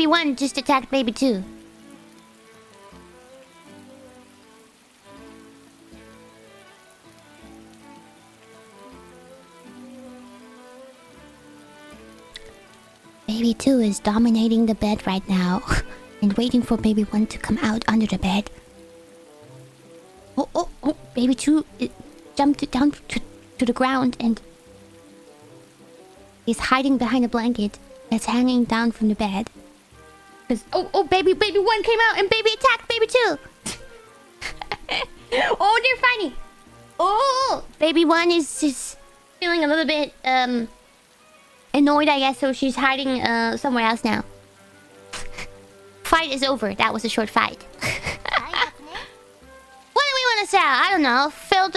baby 1 just attacked baby 2. Baby 2 is dominating the bed right now. And waiting for baby 1 to come out under the bed. Oh, baby 2 jumped down to the ground and is hiding behind a blanket that's hanging down from the bed. Cause baby 1 came out and baby attacked baby 2. Oh, they're fighting. Oh, baby 1 is just feeling a little bit annoyed, I guess, so she's hiding somewhere else now. Fight is over. That was a short fight. What do we want to sell? I don't know. Filter.